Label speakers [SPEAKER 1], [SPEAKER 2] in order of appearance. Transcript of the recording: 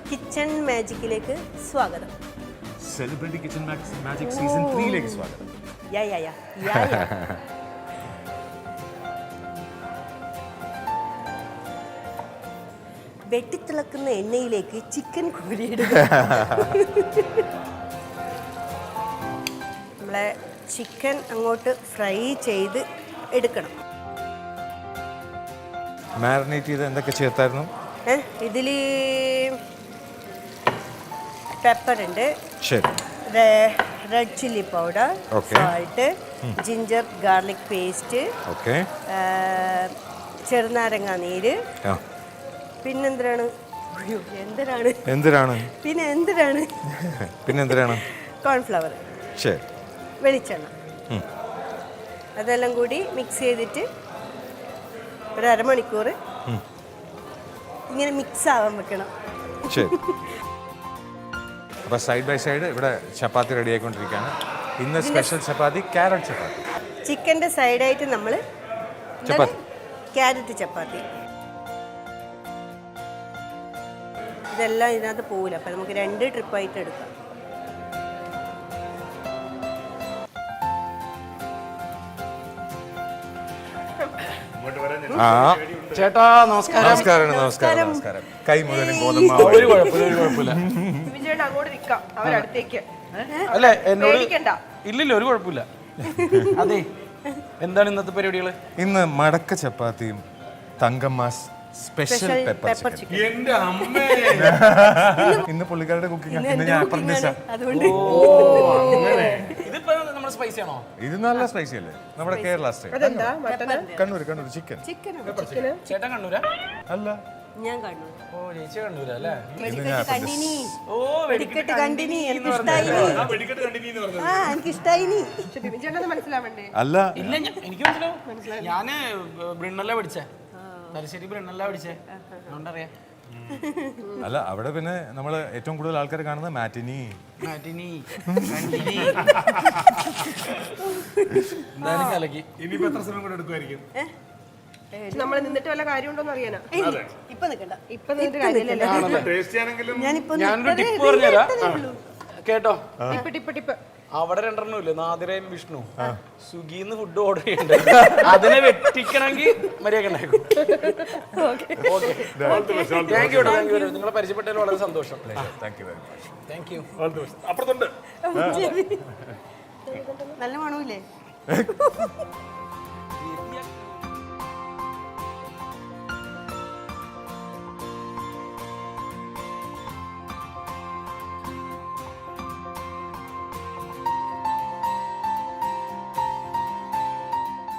[SPEAKER 1] Kitchen മാജിക്കിലേക്ക് സ്വാഗതം.
[SPEAKER 2] Celebrity kitchen magic season 3ലേക്ക് സ്വാഗതം.
[SPEAKER 1] വെട്ടിത്തിളക്കുന്ന എണ്ണയിലേക്ക് ചിക്കൻ കോരിയിടുക. നമ്മളെ ചിക്കൻ അങ്ങോട്ട് ഫ്രൈ ചെയ്ത് എടുക്കണം.
[SPEAKER 2] മാരിനേറ്റ് ചെയ്ത് എന്തൊക്കെ ചേർത്തായിരുന്നു?
[SPEAKER 1] ഇതിൽ പെപ്പർ ഉണ്ട്,
[SPEAKER 2] ശരി,
[SPEAKER 1] red chilli powder, salt, ginger garlic paste, ചെറുനാരങ്ങ നീര്, പിന്നെന്തിനാണ് കോൺഫ്ലവർ, വെളിച്ചെണ്ണ, അതെല്ലാം കൂടി മിക്സ് ചെയ്തിട്ട് ഒരു അരമണിക്കൂർ ഇങ്ങനെ മിക്സ് ആവാൻ വെക്കണം.
[SPEAKER 2] ശരി. അപ്പോൾ സൈഡ് ബൈ സൈഡ് ഇവിടെ ചപ്പാത്തി റെഡി ആയിക്കൊണ്ടിരിക്കുകയാണ്. ഇന്ന് സ്പെഷ്യൽ ചപ്പാത്തി ക്യാരറ്റ് ചപ്പാത്തി.
[SPEAKER 1] ചിക്കൻ്റെ സൈഡായിട്ട് നമ്മൾ ക്യാരറ്റ് ചപ്പാത്തി. ഇതെല്ലാം ഇതിനകത്ത് പോകില്ല, അപ്പം നമുക്ക് 2 ട്രിപ്പായിട്ട് എടുക്കാം.
[SPEAKER 3] ചേട്ടാ നമസ്കാരം.
[SPEAKER 2] നമസ്കാരം. നമസ്കാരം. നമസ്കാരം. കൈ മുതലും ഗോതമ്പ്.
[SPEAKER 3] ഒരു കുഴപ്പമില്ല. അല്ലേ എന്നോട് ഇല്ലില്ല, ഒരു കുഴപ്പമില്ല. അതെ, എന്താണ് ഇന്നത്തെ പരിപാടികള്?
[SPEAKER 2] ഇന്ന് മടക്ക ചപ്പാത്തിയും തങ്കമ്മാസ് സ്പെഷ്യൽ പെപ്പർ ചിക്കൻ. ഇന്ന് പുള്ളിക്കാരുടെ കുക്കിംഗ്. ഇത് നല്ല സ്പൈസി അല്ലേ? നമ്മുടെ കേരള സ്റ്റൈൽ. കണ്ണൂർ ചിക്കൻ.
[SPEAKER 3] ചേട്ടൻ കണ്ണൂരാ?
[SPEAKER 2] അല്ല,
[SPEAKER 1] ഞാൻ കണ്ണൂർ.
[SPEAKER 3] ഓ, ചേച്ചി കണ്ണൂരാ അല്ലേ?
[SPEAKER 2] അല്ല,
[SPEAKER 3] ഇല്ല എനിക്ക് മനസ്സിലാവും. ഞാന് ബ്രിണ്ണല്ല പഠിച്ചേ, തലശ്ശേരി ബ്രിണ്ണല്ല പഠിച്ചേ, അതുകൊണ്ടറിയാം.
[SPEAKER 2] അല്ല, അവിടെ പിന്നെ നമ്മൾ ഏറ്റവും കൂടുതൽ ആൾക്കാർ കാണുന്നത് മാറ്റിനി.
[SPEAKER 3] എന്തായാലും കലക്കി.
[SPEAKER 4] ഇനിയിപ്പോ എത്ര സമയം കൂടെ എടുക്കുമായിരിക്കും?
[SPEAKER 5] നമ്മൾ നിന്നിട്ട് വല്ല കാര്യമുണ്ടോന്ന് അറിയാനാ.
[SPEAKER 1] ഇപ്പൊ നിൽക്കണ്ട,
[SPEAKER 5] ഇപ്പൊ നിന്നിട്ട് കാര്യമില്ലല്ലോ.
[SPEAKER 3] ഞാനൊരു ടിപ്പ് പറഞ്ഞുതരാം കേട്ടോ.
[SPEAKER 5] ടിപ്പ്
[SPEAKER 3] അവിടെ 2 ഇല്ലേ, നാദിരയും വിഷ്ണു, സ്വിഗ്ഗിന്ന് ഫുഡ് ഓർഡർ ചെയ്യണ്ടേ, അതിനെ വെട്ടിക്കണമെങ്കിൽ മര്യാദ ഉണ്ടാക്കും. Thank you. നിങ്ങളെ പരിചയപ്പെട്ടതിൽ വളരെ സന്തോഷം. Thank you.
[SPEAKER 4] അപ്പുറത്തുണ്ട്.
[SPEAKER 1] നല്ല മണമില്ലേ?